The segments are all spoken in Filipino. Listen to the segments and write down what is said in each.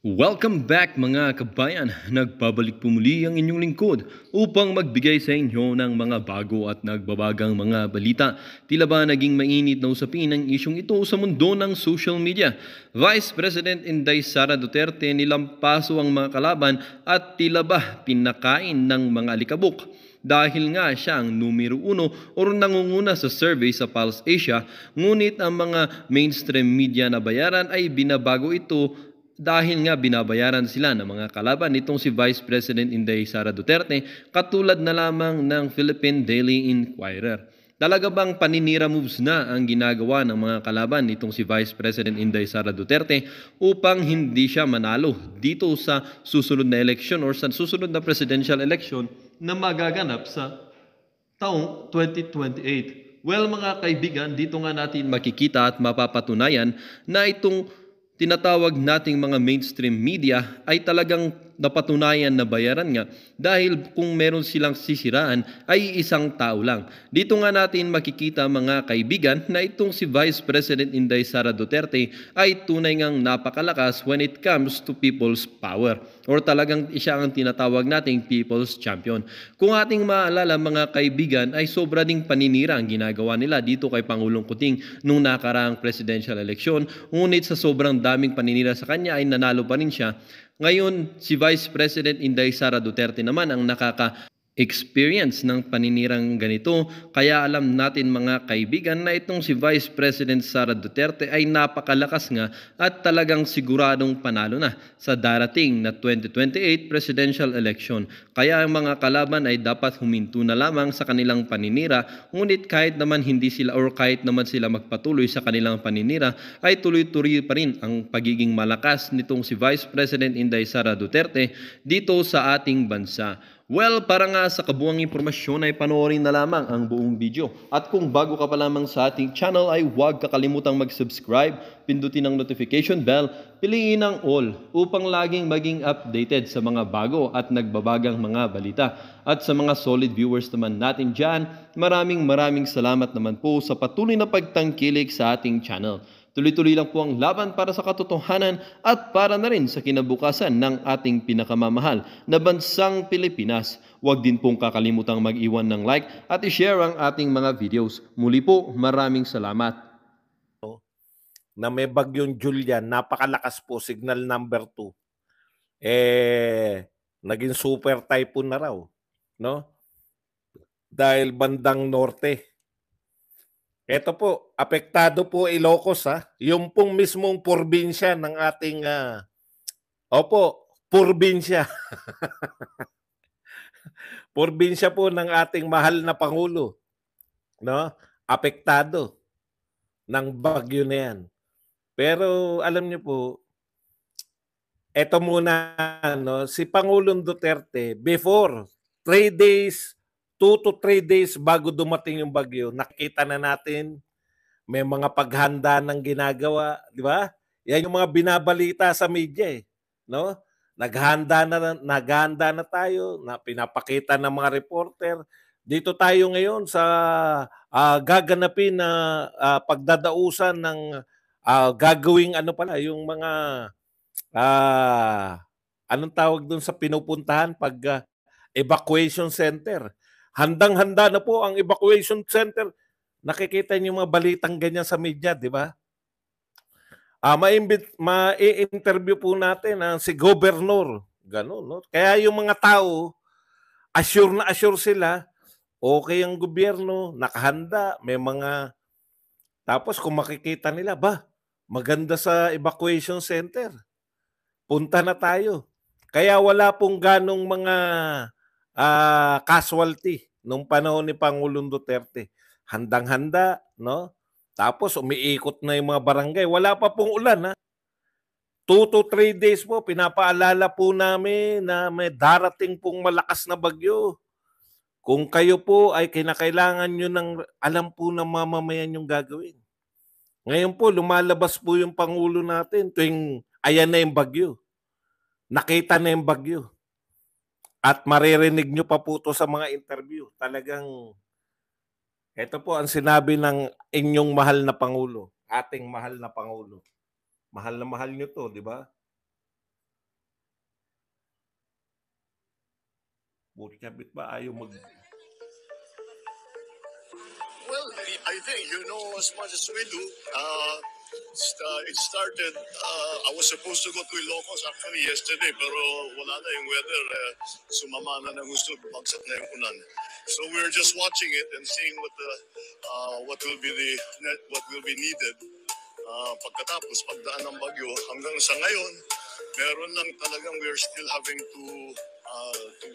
Welcome back mga kabayan! Nagbabalik po muli ang inyong lingkod upang magbigay sa inyo ng mga bago at nagbabagang mga balita. Tila ba naging mainit na usapin ang isyong ito sa mundo ng social media? Vice President Inday Sara Duterte nilampaso ang mga kalaban at tila ba pinakain ng mga alikabok? Dahil nga siya ang numero 1 o nangunguna sa survey sa Pulse Asia, ngunit ang mga mainstream media na bayaran ay binabago ito dahil nga binabayaran sila ng mga kalaban nitong si Vice President Inday Sara Duterte katulad na lamang ng Philippine Daily Inquirer. Talaga bang paninira moves na ang ginagawa ng mga kalaban nitong si Vice President Inday Sara Duterte upang hindi siya manalo dito sa susunod na eleksyon or sa susunod na presidential election na magaganap sa taong 2028? Well mga kaibigan, dito nga natin makikita at mapapatunayan na itong tinatawag nating mga mainstream media ay talagang napatunayan na bayaran nga dahil kung meron silang sisiraan ay isang tao lang. Dito nga natin makikita mga kaibigan na itong si Vice President Inday Sara Duterte ay tunay ngang napakalakas when it comes to people's power or talagang siya ang tinatawag nating people's champion. Kung ating maalala mga kaibigan ay sobra ding paninira ang ginagawa nila dito kay Pangulong Kuting nung nakaraang presidential election, ngunit sa sobrang daming paninira sa kanya ay nanalo pa rin siya. Ngayon, si Vice President Inday Sara Duterte naman ang experience ng paninirang ganito. Kaya alam natin mga kaibigan na itong si Vice President Sara Duterte ay napakalakas nga at talagang siguradong panalo na sa darating na 2028 presidential election. Kaya ang mga kalaban ay dapat huminto na lamang sa kanilang paninira, ngunit kahit naman hindi sila or kahit naman sila magpatuloy sa kanilang paninira ay tuloy-tuloy pa rin ang pagiging malakas nitong si Vice President Inday Sara Duterte dito sa ating bansa. Well, para nga sa kabuang impormasyon ay panoorin na lamang ang buong video. At kung bago ka pa lamang sa ating channel ay huwag kakalimutang mag-subscribe, pindutin ang notification bell, piliin ang all upang laging maging updated sa mga bago at nagbabagang mga balita. At sa mga solid viewers naman natin dyan, maraming salamat naman po sa patuloy na pagtangkilik sa ating channel. Tuloy-tuloy lang po ang laban para sa katotohanan at para na rin sa kinabukasan ng ating pinakamamahal na bansang Pilipinas. Huwag din pong kakalimutang mag-iwan ng like at i-share ang ating mga videos. Muli po, maraming salamat. Na may bagyong Julian, napakalakas po, signal number 2. Naging super typhoon na raw, no? Dahil bandang norte. Ito po, apektado po Ilocos ha. Yung pong mismong probinsya ng ating probinsya. Probinsya po ng ating mahal na Pangulo, no? Apektado ng bagyo na yan. Pero alam niyo po, ito muna, no, si Pangulong Duterte, before 3 days, 2 to 3 days bago dumating yung bagyo, nakita na natin may mga paghanda ng ginagawa, di ba? Yan yung mga binabalita sa media, no? Naghanda na tayo, na pinapakita ng mga reporter. Dito tayo ngayon sa gaganapin na pagdadausan ng gagawing yung mga anong tawag doon sa pinupuntahan pag evacuation center. Handang-handa na po ang evacuation center. Nakikita niyo mga balitang ganyan sa media, di ba? Ma-i-interview po natin si Governor. Ganun, no? Kaya yung mga tao, assure na assure sila, okay ang gobyerno, nakahanda, may mga... Tapos kung makikita nila, maganda sa evacuation center. Punta na tayo. Kaya wala pong ganong mga casualty nung panahon ni Pangulong Duterte. Handang-handa, no? Tapos umiikot na yung mga barangay. Wala pa pong ulan, ha? 2 to 3 days po, pinapaalala po namin na may darating pong malakas na bagyo. Kung kayo po ay kinakailangan nyo ng alam po ng mamamayan yung gagawin. Ngayon po, lumalabas po yung Pangulo natin tuwing ayan na yung bagyo. Nakita na yung bagyo. At maririnig nyo pa po to sa mga interview. Talagang, ito po ang sinabi ng inyong mahal na Pangulo. Ating mahal na Pangulo. Mahal na mahal nyo to, di ba? Buti kabit ba ayaw mag... Well, I think you know as much as we do. It started, I was supposed to go to Ilocos actually yesterday, pero wala na yung weather. Sumama na ng gusto, bagsak na yung ulan. So we're just watching it and seeing what will be needed. Pagkatapos, pagdaan ng bagyo, hanggang sa ngayon, meron lang talagang we're still having to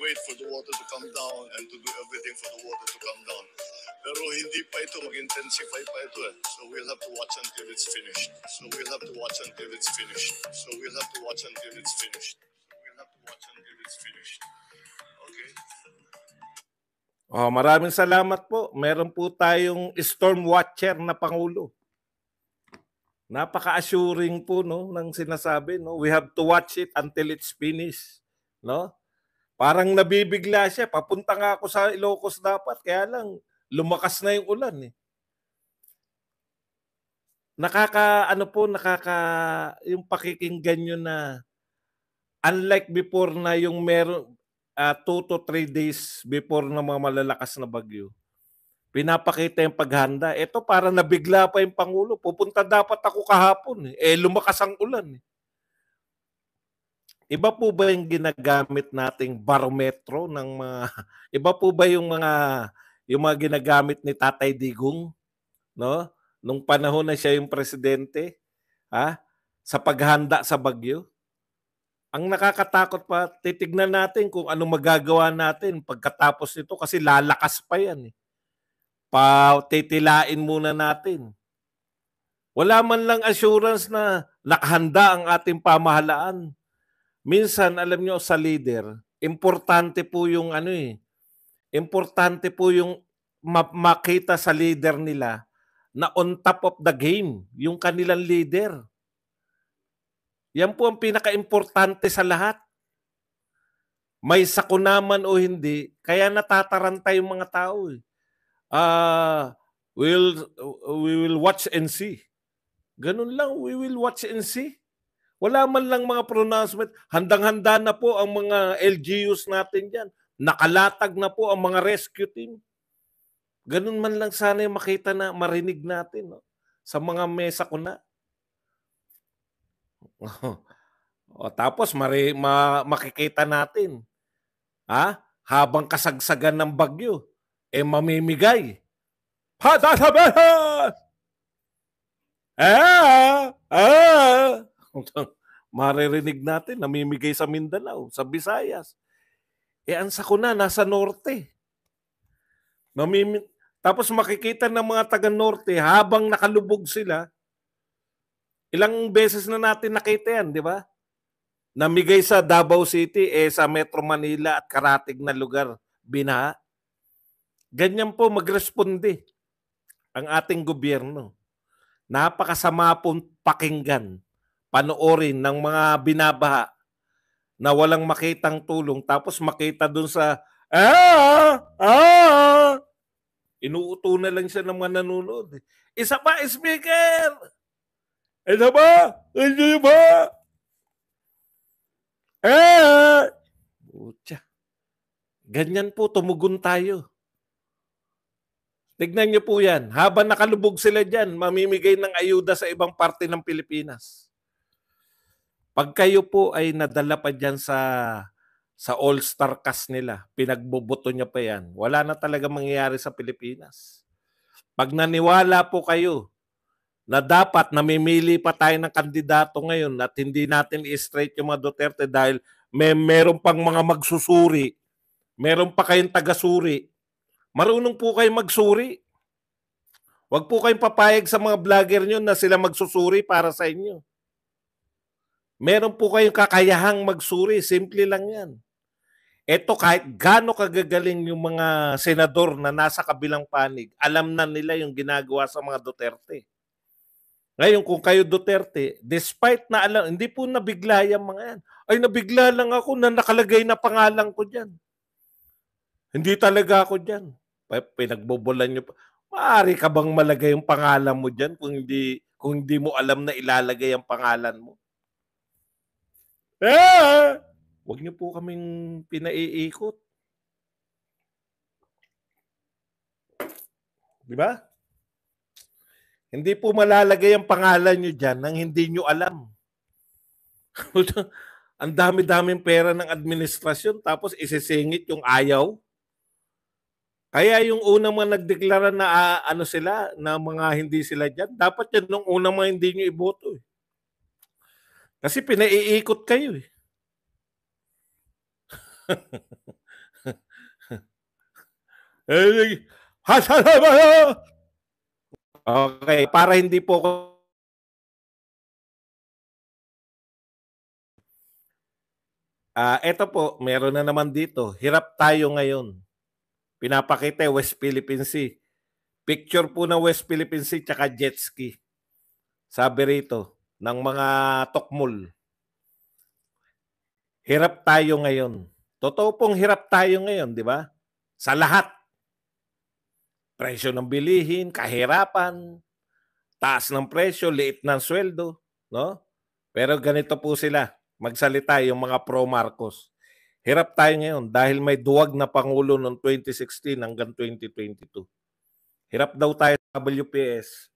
wait for the water to come down and to do everything for the water to come down. Pero hindi pa ito, mag-intensify pa ito eh. So we'll have to watch until it's finished. Okay. Oh, maraming salamat po. Meron po tayong storm watcher na Pangulo. Napaka-assuring po no ng sinasabi no. We have to watch it until it's finished, no? Parang nabibigla siya. Papunta nga ako sa Ilocos dapat, kaya lang lumakas na yung ulan eh. Yung pakikinggan nyo na unlike before na yung meron 2 to 3 days before na mga malalakas na bagyo, pinapakita yung paghanda. Ito para nabigla pa yung Pangulo. Pupunta dapat ako kahapon eh. Lumakas ang ulan eh. Iba po ba yung ginagamit nating barometro ng mga... Iba po ba yung mga ginagamit ni Tatay Digong, no? Nung panahon na siya yung presidente, sa paghanda sa bagyo? Ang nakakatakot pa, titignan natin kung ano magagawa natin pagkatapos nito kasi lalakas pa yan eh. Titilain muna natin. Wala man lang assurance na nakahanda ang ating pamahalaan. Minsan, alam nyo, sa leader, importante po yung importante po yung makita sa leader nila na on top of the game, yung kanilang leader. Yan po ang pinaka-importante sa lahat. May sakuna o hindi, kaya natataranta yung mga tao eh. We will watch and see. Ganun lang, we will watch and see. Wala man lang mga pronouncement. Handang-handa na po ang mga LGUs natin dyan. Nakalatag na po ang mga rescue team. Ganun man lang sana yung makita na marinig natin no? Sa mga mesa ko na. Tapos makikita natin. Habang kasagsagan ng bagyo, mamimigay. Maririnig natin, namimigay sa Mindanao, sa Visayas. Ang sakuna, nasa norte. Tapos makikita ng mga taga-norte, habang nakalubog sila, ilang beses na natin nakita yan, di ba? Namigay sa Davao City, sa Metro Manila at karatig na lugar, binaha. Ganyan po magresponde ang ating gobyerno. Napakasama pong pakinggan, panoorin ng mga binabaha na walang makitang tulong tapos makita dun sa inuuto na lang siya ng mga nanonood. Isa pa, speaker! Isa ba? Isa ba? Ganyan po, tumugon tayo. Tignan niyo po yan. Habang nakalubog sila dyan, mamimigay ng ayuda sa ibang parte ng Pilipinas. Pag kayo po ay nadala pa dyan sa all-star cast nila, pinagboboto niya pa yan, wala na talaga mangyayari sa Pilipinas. Pag naniwala po kayo na dapat namimili pa tayo ng kandidato ngayon at hindi natin i-straight yung mga Duterte dahil meron pang mga magsusuri, meron pa kayong tagasuri, marunong po kayo magsuri. Huwag po kayong papayag sa mga vlogger nyo na sila magsusuri para sa inyo. Meron po kayong kakayahang magsuri. Simple lang yan. Ito kahit gaano kagagaling yung mga senador na nasa kabilang panig, alam na nila yung ginagawa sa mga Duterte. Ngayon kung kayo Duterte, despite na alam, hindi po nabigla yung mga yan. Ay nabigla lang ako na nakalagay na pangalan ko dyan. Hindi talaga ako dyan. Pinagbobolan nyo pa. Maaari ka bang malagay yung pangalan mo dyan kung hindi mo alam na ilalagay ang pangalan mo? Huwag niyo po kaming pinaiikot. Di ba? Hindi po malalagay ang pangalan nyo dyan nang hindi nyo alam. Ang dami-daming pera ng administrasyon tapos isisingit yung ayaw. Kaya yung unang mga nagdeklara na ano sila, na mga hindi sila dyan, dapat yan nung unang mga hindi nyo iboto. Kasi pinaiikot kayo eh. Okay, para hindi po eto po, meron na naman dito. Hirap tayo ngayon. Pinapakita West Philippine Sea. Picture po ng West Philippine Sea tsaka jet ski. Sabi rito, ng mga tokmol. Hirap tayo ngayon. Totoo pong hirap tayo ngayon, di ba? Sa lahat. Presyo ng bilihin, kahirapan, taas ng presyo, liit ng sweldo, no? Pero ganito po sila, magsalita yung mga pro-Marcos. Hirap tayo ngayon dahil may duwag na Pangulo noong 2016 hanggang 2022. Hirap daw tayo sa WPS.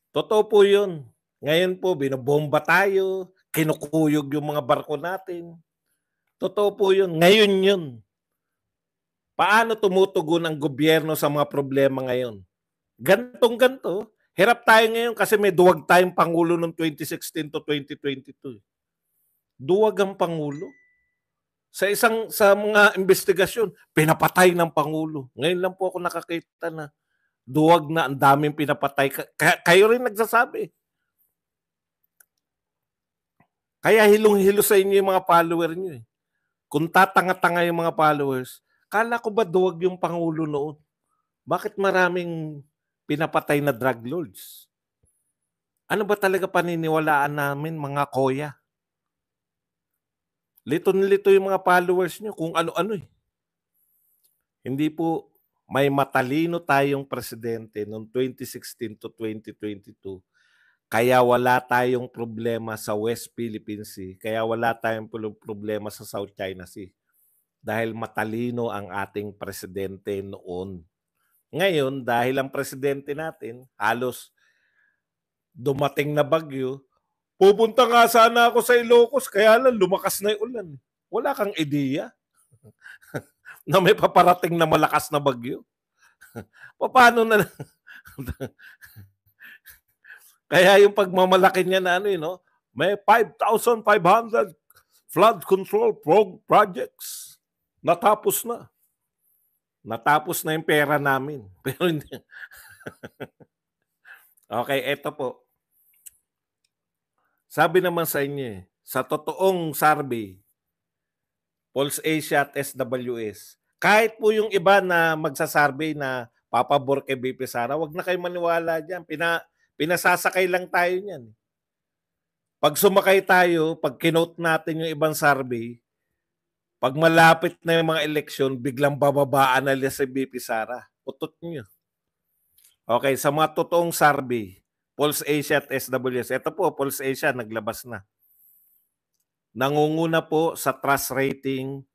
Totoo po yun. Ngayon po, binobomba tayo, kinukuyog yung mga barko natin. Totoo po yun. Ngayon yun. Paano tumutugon ang gobyerno sa mga problema ngayon? Gantong-ganto. Hirap tayo ngayon kasi may duwag tayong Pangulo noong 2016 to 2022. Duwag ang Pangulo. Sa mga investigasyon, pinapatay ng Pangulo. Ngayon lang po ako nakakita na duwag na ang daming pinapatay. Kayo rin nagsasabi. Kaya hilong-hilo sa inyo yung mga follower nyo eh. Kung tatanga-tanga yung mga followers, kala ko ba duwag yung Pangulo noon? Bakit maraming pinapatay na drug lords? Ano ba talaga paniniwalaan namin mga koya? Lito-lito yung mga followers nyo kung ano-ano eh. Hindi po may matalino tayong presidente noong 2016 to 2022. Kaya wala tayong problema sa West Philippine Sea. Kaya wala tayong problema sa South China Sea. Dahil matalino ang ating presidente noon. Ngayon, dahil ang presidente natin, halos dumating na bagyo, pupunta nga sana ako sa Ilocos, kaya lang lumakas na yung ulan. Wala kang ideya na may paparating na malakas na bagyo. Paano na? Kaya yung pagmamalaki niya na may 5,500 flood control projects. Natapos na. Natapos na yung pera namin. Pero hindi. Okay, eto po. Sabi naman sa inyo sa totoong survey, Pulse Asia at SWS, kahit po yung iba na magsasurvey na papabor kay BP Sara, wag na kayo maniwala dyan. Pinasasakay lang tayo niyan. Pag sumakay tayo, pag kinote natin yung ibang survey, pag malapit na yung mga eleksyon, biglang bababaan na nila si BP Sara. Putot nyo. Okay, sa mga totoong survey, Pulse Asia at SWS. Ito po, Pulse Asia, naglabas na. Nangunguna po sa trust rating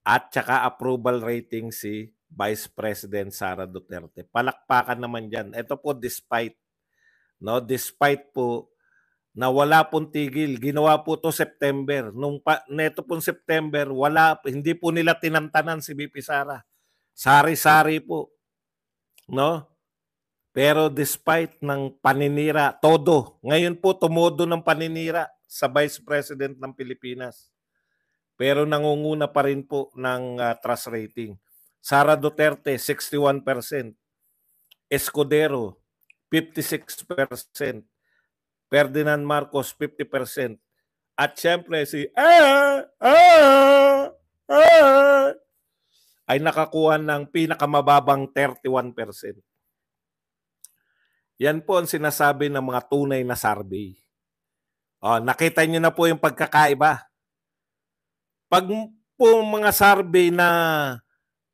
at saka approval rating si Vice President Sara Duterte. Palakpakan naman dyan. Ito po despite po na wala pong tigil. Ginawa po to September. Neto pong September, hindi po nila tinantanan si BP Sara. Sari-sari po. No? Pero despite ng paninira, todo. Ngayon po tumodo ng paninira sa Vice President ng Pilipinas. Pero nangunguna pa rin po ng trust rating. Sara Duterte, 61%. Escudero, 56%. Ferdinand Marcos, 50%. At syempre si ay nakakuha ng pinakamababang 31%. Yan po ang sinasabi ng mga tunay na survey. Nakita niyo na po yung pagkakaiba. Pag po mga survey na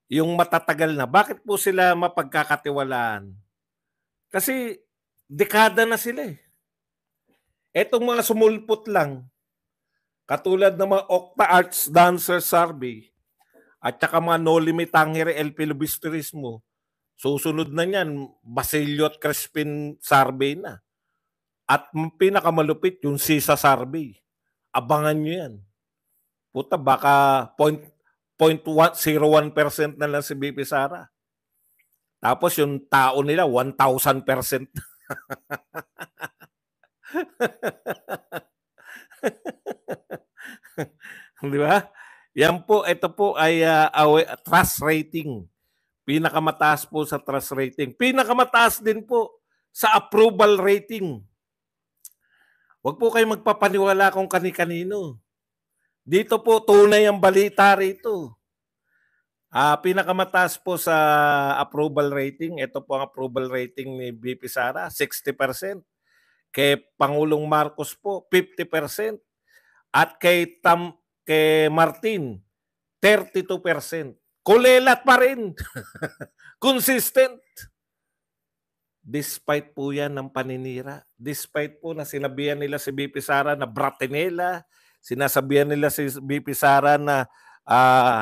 yung matatagal na, bakit po sila mapagkakatiwalaan? Kasi dekada na sila eh. Etong mga sumulpot lang, katulad ng mga Octa Arts Dancer Survey at saka mga No Limit Tangere El Filibusterismo, Susunod na niyan, Basilio at Crispin survey na. At pinakamalupit yung CISA survey. Abangan nyo yan. Puta, baka 0.01% na lang si BP Sara. Tapos yung tao nila, 1,000%. Di ba? Yan po, ito po ay trust rating. Pinakamataas po sa trust rating. Pinakamataas din po sa approval rating. Huwag po kayo magpapaniwala kung kani-kanino. Dito po tunay ang balita rito. Pinakamataas po sa approval rating. Ito po ang approval rating ni BP Sara, 60%. Kay Pangulong Marcos po, 50%. At kay Martin, 32%. Kulelat pa rin. Consistent. Despite po yan ng paninira. Despite po na sinabihan nila si BP Sara na bratinela, sinasabihan nila si BP Sara na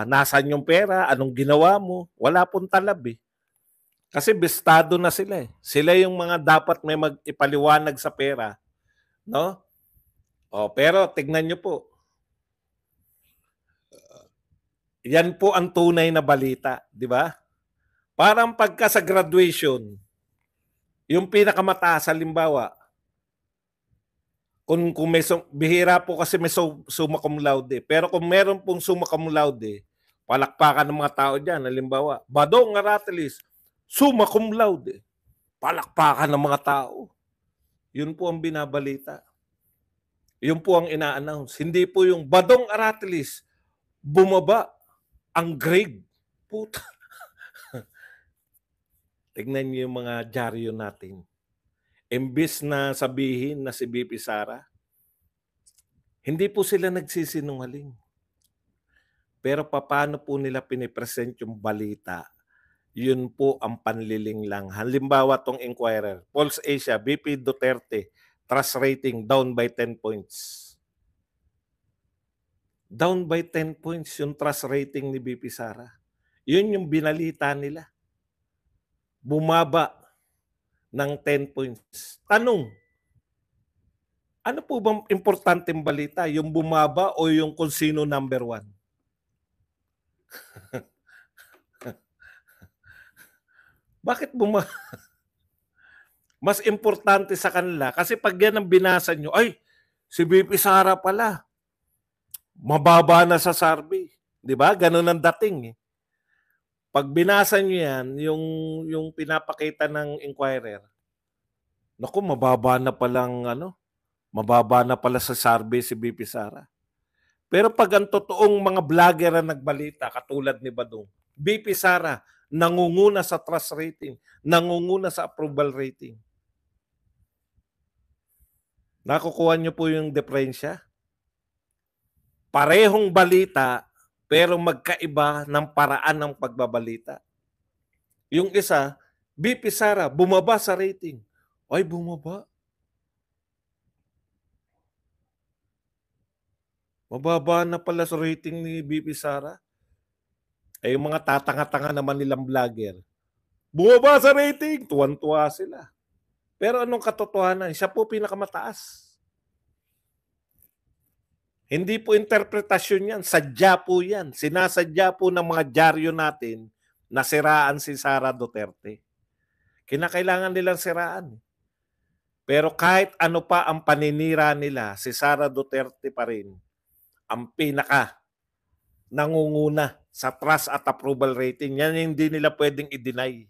nasan yung pera, anong ginawa mo, wala pong talab eh. Kasi bestado na sila eh. Sila yung mga dapat may mag-ipaliwanag sa pera. No? Pero tignan nyo po. Yan po ang tunay na balita, di ba? Parang pagka sa graduation, yung pinakamataas, halimbawa, kung may bihira po kasi may summa cum laude. Pero kung meron pong summa cum laude, palakpakan ng mga tao dyan. Halimbawa, Badong Aratilis, summa cum laude. Palakpakan ng mga tao. Yun po ang binabalita. Yun po ang ina-announce. Hindi po yung Badong Aratilis, bumaba ang grade. Puta. Tignan niyo yung mga dyaryo natin. Imbis na sabihin na si BP Sara, hindi po sila nagsisinungaling. Pero paano po nila pinipresent yung balita? Yun po ang panliling lang. Halimbawa tong Inquirer, Pulse Asia, BP Duterte, trust rating down by 10 points. Down by 10 points yung trust rating ni BP Sara. Yun yung binalita nila. Bumaba ng 10 points. Tanong, ano po bang importanteng balita? Yung bumaba o yung kung sino number 1? Bakit bumaba? Mas importante sa kanila kasi pag yan ang binasa nyo, ay, si BP Sara pala. Mababa na sa survey. Di ba? Ganun ang dating eh. Pag binasa nyo yan, yung pinapakita ng Inquirer, naku, mababa na pala sa survey si BP Sara. Pero pag ang totoong mga vlogger ang nagbalita, katulad ni Badong, BP Sara, nangunguna sa trust rating, nangunguna sa approval rating. Nakukuha nyo po yung diferensya? Parehong balita, pero magkaiba ng paraan ng pagbabalita. Yung isa, BP Sara, bumaba sa rating. Ay, bumaba. Mababa na pala sa rating ni BP Sara. Ay, yung mga tatanga-tanga naman nilang vlogger. Bumaba sa rating. Tuwan-tuwa sila. Pero anong katotohanan? Siya po pinakamataas. Hindi po interpretasyon yan. Sadya po yan. Sinasadya po ng mga dyaryo natin na siraan si Sara Duterte. Kinakailangan nilang siraan. Pero kahit ano pa ang paninira nila, si Sara Duterte pa rin ang pinaka nangunguna sa trust at approval rating. Yan hindi nila pwedeng i-deny.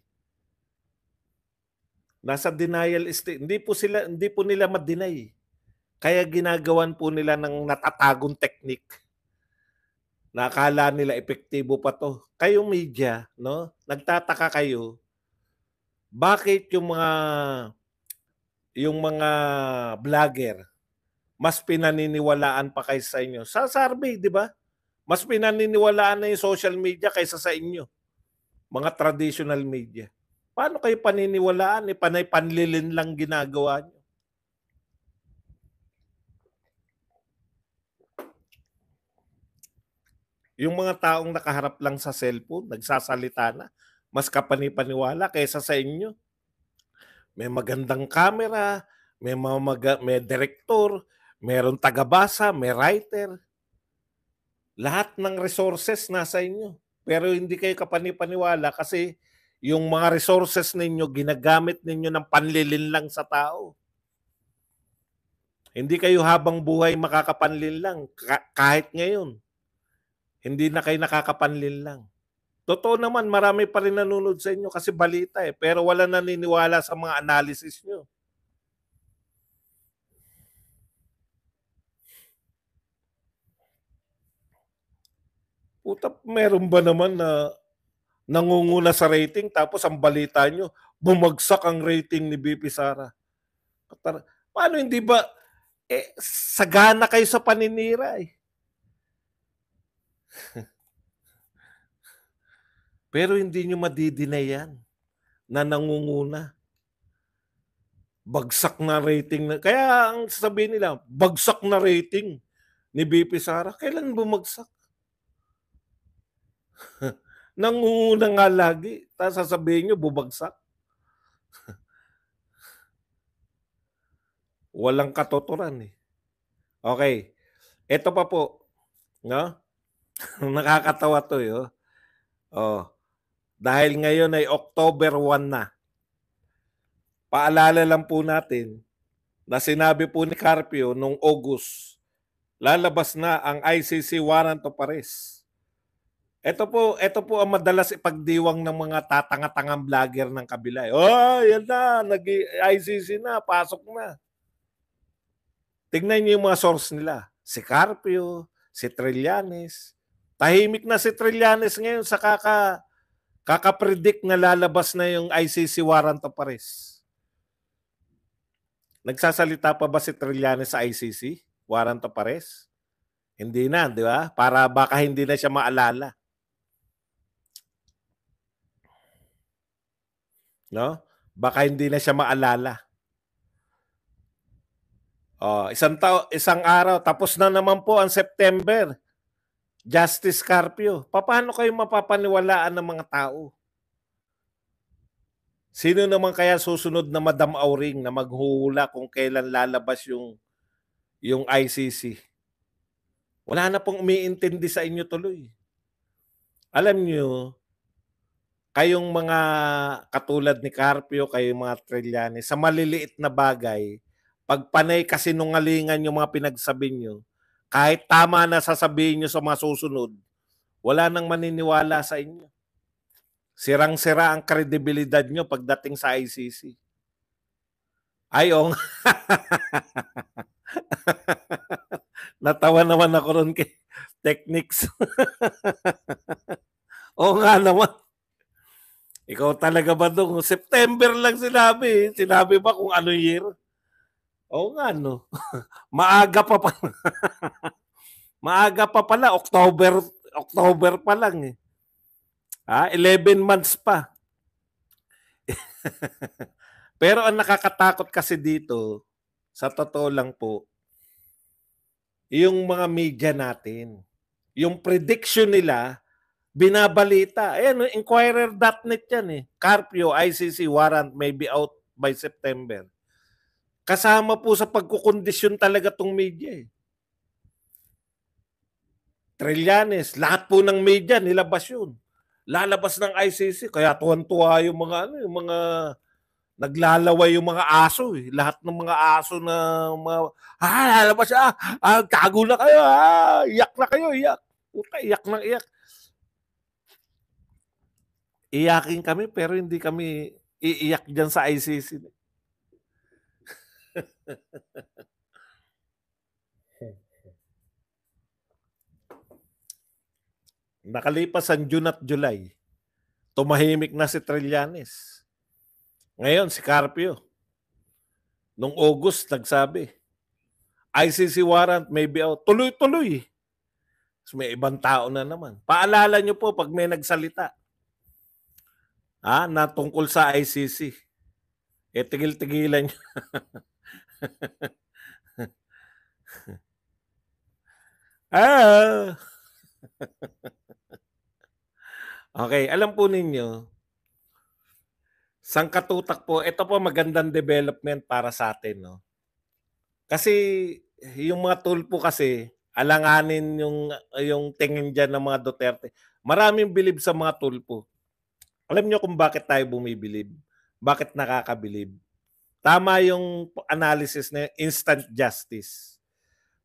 Nasa denial state. Hindi po nila ma-deny. Kaya ginagawan po nila ng natatagong technique. Nakala nila epektibo pa to. Kayong media, no? Nagtataka kayo, bakit yung mga vlogger mas pinaniniwalaan pa kaysa sa inyo? Sa survey, di ba? Mas pinaniniwalaan na yung social media kaysa sa inyo. Mga traditional media. Paano kayo paniniwalaan? Panay panlilin lang ginagawa nyo. Yung mga taong nakaharap lang sa cellphone, nagsasalita na, mas kapani-paniwala kaysa sa inyo. May magandang camera, may director, meron tagabasa, may writer. Lahat ng resources nasa inyo. Pero hindi kayo kapani-paniwala kasi yung mga resources ninyo, ginagamit ninyo ng panlilinlang sa tao. Hindi kayo habang buhay makakapanlinlang kahit ngayon. Hindi na kayo nakakapanlinlang. Totoo naman, marami pa rin nanonood sa inyo kasi balita eh. Pero wala naniniwala sa mga analysis nyo. Puta, meron ba naman na nangunguna sa rating tapos ang balita nyo, bumagsak ang rating ni BP Sara? Paano hindi ba? Sagana kayo sa paninira eh. Pero hindi nyo madidinay yan na nangunguna. Bagsak na rating. Kaya ang sasabihin nila, bagsak na rating ni BP Sara. Kailan bumagsak? Nangunguna nga lagi. Tapos sasabihin nyo, bubagsak. Walang katotoran eh. Okay. Ito pa po. No? Nakakatawa to eh. Oh. Dahil ngayon ay October 1 na. Paalala lang po natin na sinabi po ni Carpio noong August, lalabas na ang ICC warrant of arrest. Ito po ang madalas ipagdiwang ng mga tatanga-tangang vlogger ng kabila. Oh, yan na, nag-ICC na, pasok na. Tingnan niyo yung mga source nila. Si Carpio, si Trillanes. Tahimik na si Trillanes ngayon sa kaka-predict na lalabas na yung ICC warrant of arrest. Nagsasalita pa ba si Trillanes sa ICC warrant of arrest? Hindi na, di ba? Para baka hindi na siya maalala. No? Baka hindi na siya maalala. Oh, isang araw tapos na naman po ang September. Justice Carpio. Paano kayo mapapaniwalaan ng mga tao? Sino naman kaya susunod na Madam Auring na maghuhula kung kailan lalabas yung ICC? Wala na pong umiintindi sa inyo tuloy. Alam nyo, kayong mga katulad ni Carpio, kayong mga Trillanes, sa maliliit na bagay, pag panay kasinungalingan yung mga pinagsabi nyo, kahit tama na sasabihin nyo sa mga susunod, wala nang maniniwala sa inyo. Sirang-sira ang kredibilidad nyo pagdating sa ICC. Ayong. Natawa naman ako ron kay Technics. Oo nga naman. Ikaw talaga ba doon? September lang sinabi. Sinabi ba kung ano year? Oo nga no. Maaga pa pala. Maaga pa pala. October pa lang eh. 11 months pa. Pero ang nakakatakot kasi dito, sa totoo lang po, yung mga media natin, yung prediction nila, binabalita. Ayan, Inquirer.net yan eh. Carpio, ICC warrant may be out by September. Kasama po sa pagkukondisyon talaga tong media eh. Trillanes, lahat po ng media nilabas yun. Lalabas ng ICC, kaya tuwan-tuwa yung mga naglalaway yung mga aso eh. Lahat ng mga aso na lalabas siya. Tago na kayo. Iyak na kayo, iyak. Puta, iyak na iyak. Iyakin kami pero hindi kami iiyak dyan sa ICC. Nakalipas ang June at July, tumahimik na si Trillanes. Ngayon, si Carpio, nung August, nagsabi, ICC warrant may be out. Tuloy-tuloy. So, may ibang tao na naman. Paalala nyo po pag may nagsalita na tungkol sa ICC. Tigil-tigilan nyo. Okay, alam po ninyo, Sangkatutak po, ito po magandang development para sa atin, no? Kasi yung mga tulpo kasi, alanganin yung tingin dyan ng mga Duterte. Maraming bilib sa mga tulpo. Alam nyo kung bakit tayo bumibilib? Bakit nakakabilib? Tama yung analysis na instant justice.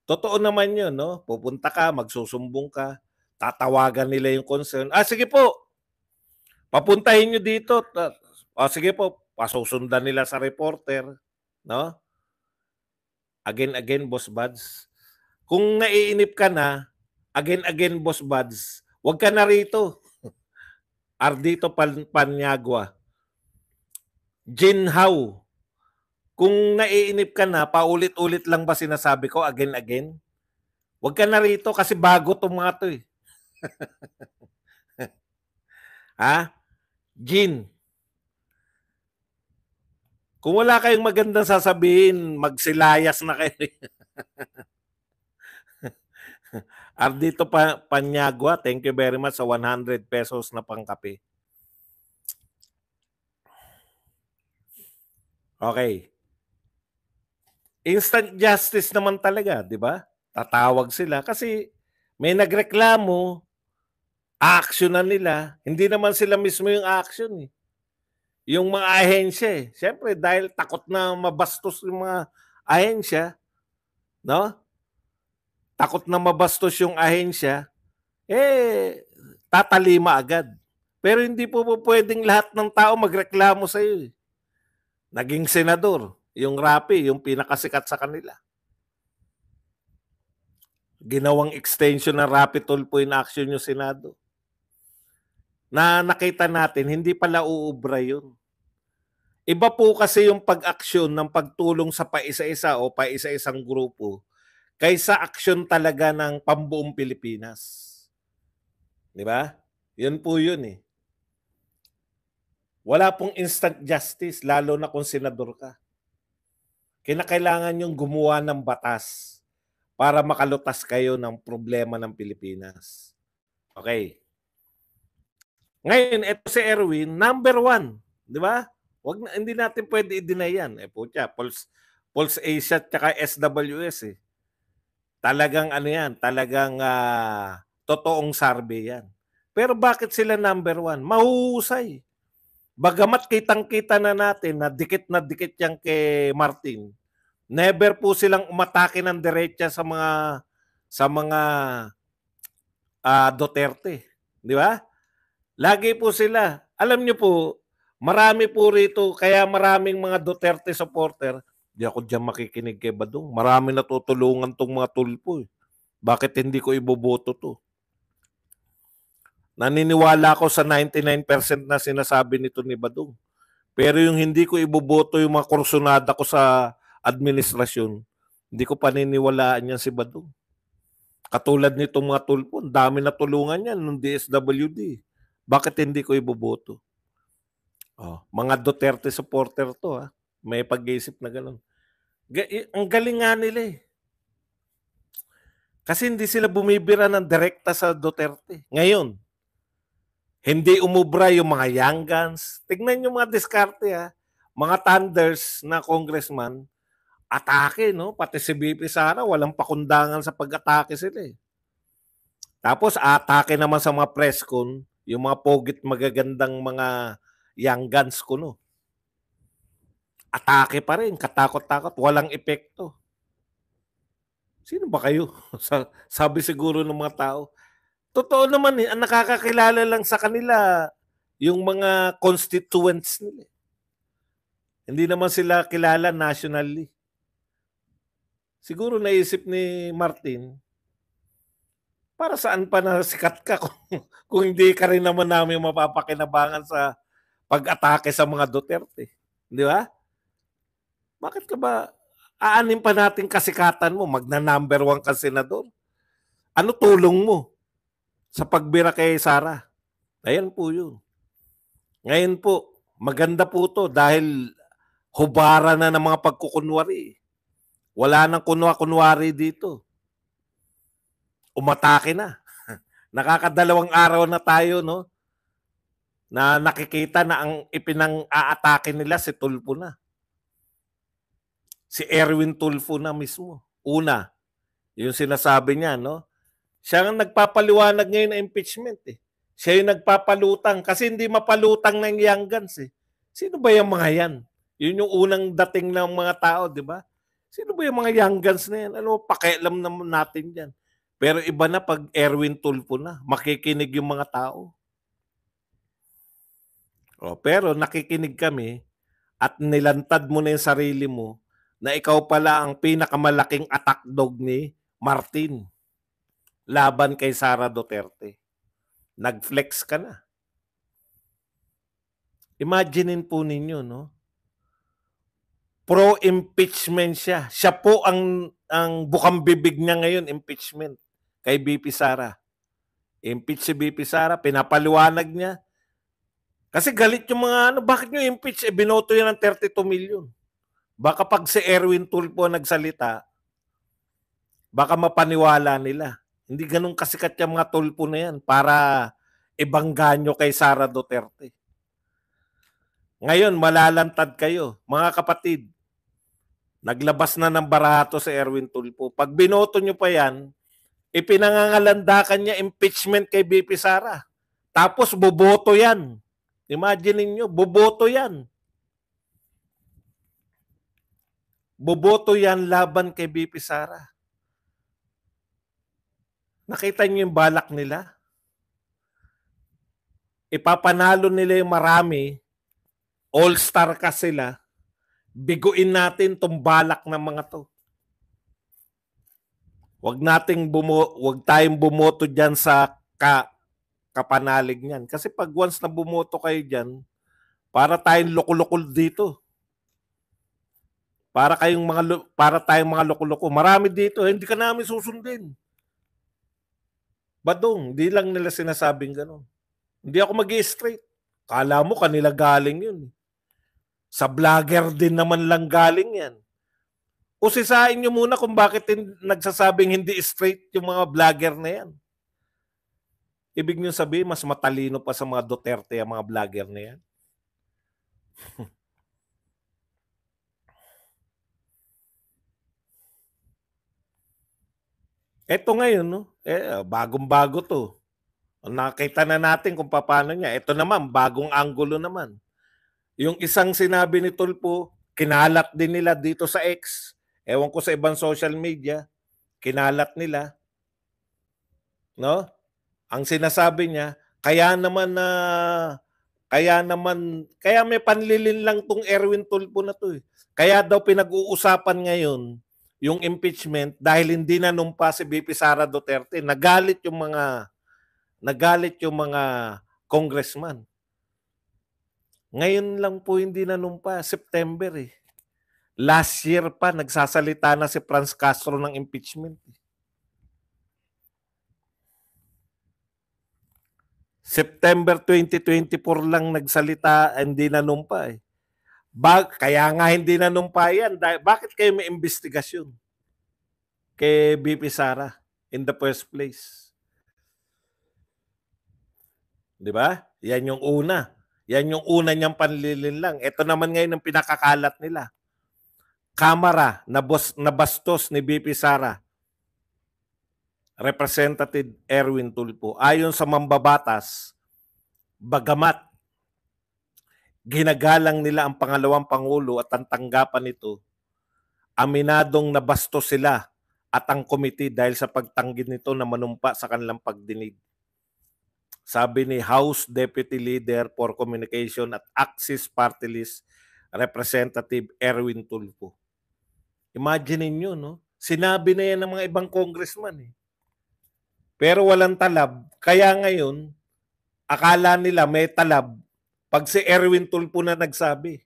Totoo naman yun, no? Pupunta ka, magsusumbong ka, tatawagan nila yung concern. Sige po, papuntahin nyo dito. Sige po, pasusundan nila sa reporter. No? Again, Boss Buds. Kung naiinip ka na, again, Boss Buds, huwag ka na rito. Ardito Panyagua. Jinhaw. Kung naiinip ka na, paulit-ulit lang ba sinasabi ko again? Huwag ka na rito kasi bago itong mga to eh. Ha? Jin. Kung wala kayong magandang sasabihin, magsilayas na kayo. Ardito Panyagua, thank you very much sa 100 pesos na pangkape. Okay. Instant justice naman talaga, di ba? Tatawag sila kasi may nagreklamo, action na nila. Hindi naman sila mismo yung action eh. Yung mga ahensya eh. Siyempre dahil takot na mabastos yung mga ahensya, no? Takot na mabastos yung ahensya, tatalima agad. Pero hindi po pwedeng lahat ng tao magreklamo sa iyo. Naging senador, yung Rapi, yung pinakasikat sa kanila. Ginawang extension ng Rapi Tulfo in action yung Senado. Na nakita natin, hindi pala uubra yun. Iba po kasi yung pag-aksyon ng pagtulong sa paisa-isa o paisa-isang grupo kaysa aksyon talaga ng pambuong Pilipinas. Di ba? Yun po yun eh. Wala pong instant justice, lalo na kung senador ka. Kinakailangan yung gumawa ng batas para makalutas kayo ng problema ng Pilipinas. Okay. Ngayon, ito si Erwin, number 1. Di ba? Hindi natin pwede i-deny yan. Putya, Pulse Asia at saka SWS eh. Talagang ano yan, talagang totoong survey yan. Pero bakit sila number 1? Mahuhusay. Bagamat kitang-kita na natin na dikit yan kay Martin, never po silang umatake ng diretsa sa mga Duterte. Di ba? Lagi po sila. Alam niyo po, marami po rito, kaya maraming mga Duterte supporter. Di ako dyan makikinig kay Badong. Marami natutulungan tong mga tulpo. Bakit hindi ko iboboto to? Naniniwala ako sa 99% na sinasabi nito ni Badong. Pero yung hindi ko iboboto yung mga kursunada ko sa administrasyon, hindi ko paniniwalaan yan si Badong. Katulad nitong mga tulpo, dami na tulungan yan ng DSWD. Bakit hindi ko iboboto? Mga Duterte supporter to ha. May pag-iisip na gano'n. Ang galing nga nila eh. Kasi hindi sila bumibira ng direkta sa Duterte. Ngayon, hindi umubra yung mga young guns. Tignan yung mga diskarte ha. Mga thunders na congressman, atake no? Pati si BP Sara, walang pakundangan sa pag-atake sila eh. Tapos atake naman sa mga press con, yung mga pogit magagandang mga young guns ko no. Atake pa rin, katakot-takot, walang epekto. Sino ba kayo? Sabi siguro ng mga tao. Totoo naman ang nakakakilala lang sa kanila yung mga constituents nila. Hindi naman sila kilala nationally. Siguro naisip ni Martin, para saan pa na sikat ka kung hindi ka rin naman namin mapapakinabangan sa pag-atake sa mga Duterte. Di ba? Bakit ka ba aanin pa natin kasikatan mo? Magna-number 1 ka senador. Ano tulong mo sa pagbira kay Sara? Ayan po yun. Ngayon po, maganda po to dahil hubara na ng mga pagkukunwari. Wala nang kunwa-kunwari dito. Umatake na. Nakakadalawang araw na tayo, no? na nakikita na ang ipinang-aatake nila si Tulfo na. Si Erwin Tulfo na mismo. Una, yung sinasabi niya, no? Siya ang nagpapaliwanag ngayon ng impeachment eh. Siya yung nagpapalutang kasi hindi mapalutang ng young guns eh. Sino ba yung mga yan? Yun yung unang dating ng mga tao, di ba? Sino ba yung mga young guns na yan? Ano, pakialam naman natin yan. Pero iba na pag Erwin Tulfo na, makikinig yung mga tao. O, pero nakikinig kami at nilantad mo na yung sarili mo na ikaw pala ang pinakamalaking attack dog ni Martin laban kay Sara Duterte. Nag-flex ka na. Imaginein po ninyo, no? Pro-impeachment siya. Siya po ang bukang bibig niya ngayon, impeachment, kay BP Sara. Impeach si BP Sara, pinapaliwanag niya. Kasi galit yung mga bakit nyo impeach? Binoto yan ng 32 million. Baka pag si Erwin Tulfo nagsalita, baka mapaniwala nila. Hindi ganun kasikat yung mga Tulfo na yan para ibangganyo kay Sara Duterte. Ngayon, malalantad kayo. Mga kapatid, naglabas na ng barato si Erwin Tulfo. Pag binoto nyo pa yan, ipinangangalandakan niya impeachment kay BP Sara. Tapos boboto yan. Imagine niyo, boboto yan. Boboto yan laban kay BP Sara. Nakita niyo yung balak nila? Ipapanalo nila yung marami, all-star ka sila, biguin natin tong balak ng mga to. Huwag tayong bumoto dyan sa kapanalig niyan. Kasi pag once na bumoto kayo dyan, para tayong loko-loko dito. Para tayong mga loko-loko. Marami dito, hindi ka namin susundin. Badong, hindi lang nila sinasabing gano'n. Hindi ako mag-i-straight. Kala mo kanila galing yun. Sa vlogger din naman lang galing yan. Usisain nyo muna kung bakit nagsasabing hindi straight yung mga vlogger na yan. Ibig nyo sabihin, mas matalino pa sa mga Duterte ang mga vlogger na yan. Ito ngayon, no? Bagong-bago to. Nakita na natin kung paano niya. Ito naman, bagong anggulo naman. Yung isang sinabi ni Tulfo, kinalat din nila dito sa X. Ewan ko sa ibang social media, kinalat nila. No? Ang sinasabi niya, kaya may panlilin lang tong Erwin Tulfo na to. Kaya daw pinag-uusapan ngayon yung impeachment dahil hindi na numpa si BP Sara Duterte. Nagalit yung mga congressman. Ngayon lang po hindi na numpa, September eh. Last year pa nagsasalita na si Franz Castro ng impeachment. September 2024 lang nagsalita, hindi na numpa eh. Kaya nga hindi na numpa yan. Bakit kayo may investigasyon kay BP Sara in the first place? Di ba? Yan yung una. Yan yung una niyang panlilin lang. Ito naman ngayon ang pinakakalat nila. Kamara na bastos ni BP Sara. Representative Erwin Tulfo. Ayon sa mambabatas, bagamat ginagalang nila ang pangalawang pangulo at ang tanggapan nito, aminadong nabastos sila at ang komite dahil sa pagtanggi nito na manumpa sa kanilang pagdinig. Sabi ni House Deputy Leader for Communication at Axis Party List Representative Erwin Tulfo. Imagine niyo, no? Sinabi na yan ng mga ibang congressman eh. Pero walang talab. Kaya ngayon, akala nila may talab pag si Erwin Tulfo na nagsabi.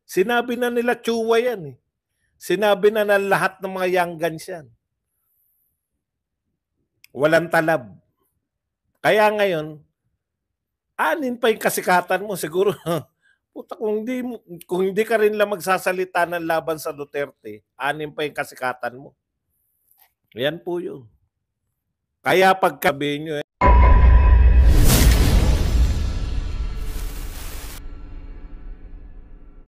Sinabi na nila tsuwa yan eh. Sinabi na lahat ng mga young guns yan. Walang talab. Kaya ngayon, anin pa yung kasikatan mo siguro. Puta, kung hindi ka rin lang magsasalita ng laban sa Duterte, anin pa yung kasikatan mo. Yan po yun. Kaya pagkabi nyo